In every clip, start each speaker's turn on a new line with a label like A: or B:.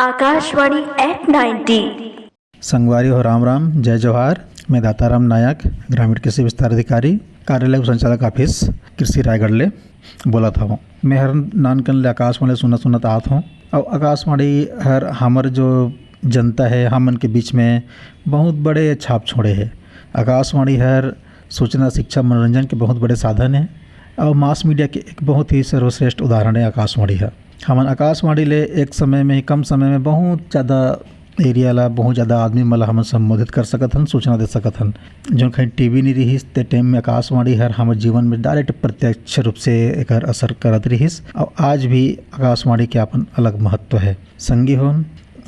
A: Akashvani eight 90।
B: संगवारी हो राम राम, जय जवाहर। मैं दाताराम नायक, ग्रामीण कृषि विस्तार अधिकारी, कार्यालय संचालक ऑफिस कृषि रायगढ़ ले बोला था। मैं हर नानकन ले आकाशवाणी सुनत आत हूँ। और आकाशवाणी हर हमर जो जनता है हमन के बीच में बहुत बड़े छाप छोड़े है। आकाशवाणी हर सूचना, शिक्षा, मनोरंजन के बहुत बड़े साधन है और मास मीडिया के एक बहुत ही सर्वश्रेष्ठ उदाहरण है आकाशवाणी है। हमन आकाशवाणी ले एक समय में, कम समय में बहुत ज़्यादा एरिया ला, बहुत ज़्यादा आदमी मला हमन संबोधित कर सकत हन, सूचना दे सकत हन। जो कहीं टीवी नहीं रहीस ते टाइम में आकाशवाणी हर हमारे जीवन में डायरेक्ट प्रत्यक्ष रूप से एक असर करत रहीस और आज भी आकाशवाणी के अपन अलग महत्व है। संगी हो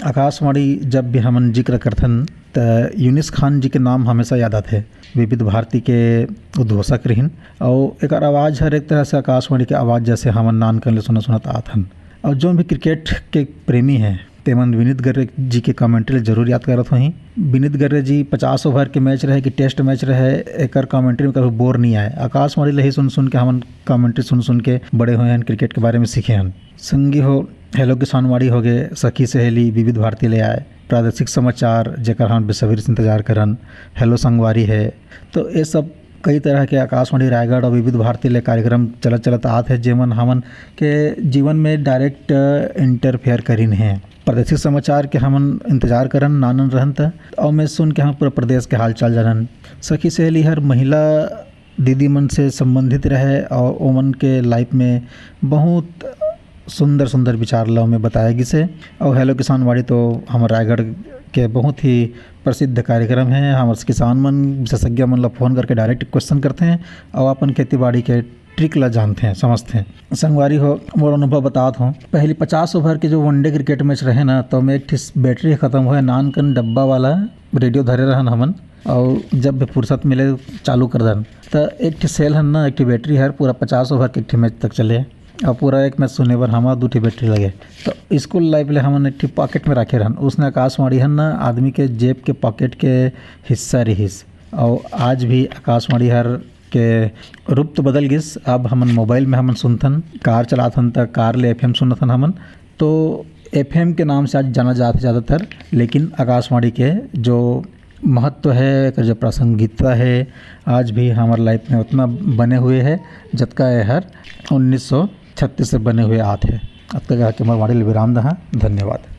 B: आकाशवाणी जब भी हमन जिक्र करथन तो यूनिस खान जी के नाम हमेशा याद आते हैं। विविध भारती के उद्घोषक रहिन और एक आवाज़ हर एक तरह से आकाशवाणी के आवाज़ जैसे हमन नानकन ले सुनत आथन। और जो भी क्रिकेट के प्रेमी हैं तेमन विनीत गर्रे जी के कमेंट्री जरूर याद करत होही। विनीत गर्रे जी 50 ओवर के मैच रहे कि टेस्ट मैच रहे, एक कमेंट्री में कभी बोर नहीं आए। आकाशवाणी ले ही सुन के हमन कमेंट्री सुन के बड़े हुए हैं, क्रिकेट के बारे में सीखे हैं। संगी हो हेलो किसानवाड़ी हो गए, सखी सहेली, विविध भारती ले आए, प्रादेशिक समाचार जेकर हम बेसब्री से इंतजार करन, हेलो संगवारी है। तो ये सब कई तरह के आकाशवाणी रायगढ़ और विविध भारती ले कार्यक्रम चलत आते हैं जेमन हमन के जीवन में डायरेक्ट इंटरफेयर करिन हैं। प्रादेशिक समाचार के हमन इंतजार करन नानन रहन त और मैं सुन के हम पूरा प्रदेश के हाल चाल जानन। सखी सहेली हर महिला दीदी मन से संबंधित रहे और ओमन के लाइफ में बहुत सुंदर सुंदर विचार ला में बताएगी से। और हेलो किसानवाड़ी तो हम रायगढ़ के बहुत ही प्रसिद्ध कार्यक्रम है। हमारे किसान मन, विशेषज्ञ मन ला फ़ोन करके डायरेक्ट क्वेश्चन करते हैं और अपन खेती बाड़ी के ट्रिक ला जानते हैं, समझते हैं। संगवारी हो मोर अनुभव बतात हूँ। पहले 50 ओवर के जो वनडे क्रिकेट मैच रहे ना, तो मैं एक बैटरी ख़त्म हुआ, नानकन डब्बा वाला रेडियो धरे रहन हमन और जब भी फुर्सत मिले चालू कर दन तो एक सेल हन ना, एक बैटरी हर पूरा 50 ओवर के एक मैच तक चले और पूरा एक मैच सुने पर हमारा 2 बैटरी लगे। तो स्कूल लाइफ ले हमन एक पॉकेट में रखे रहन। उसने आकाशवाणी हन ना आदमी के जेब के पॉकेट के हिस्सा रहीस और आज भी आकाशवाणी हर के रूप तो बदल गिस। अब हमन मोबाइल में हमन सुनथन, कार चलाथन तो कार ले FM सुनथन हमन। तो FM के नाम से आज जाना जाता है ज़्यादातर, लेकिन आकाशवाणी के जो महत्व है, जो प्रासंगिकता है आज भी हमारे लाइफ में उतना बने हुए है जतका हर 1936 से बने हुए आते हैं। अब तक के हमारे विराम दहा। धन्यवाद।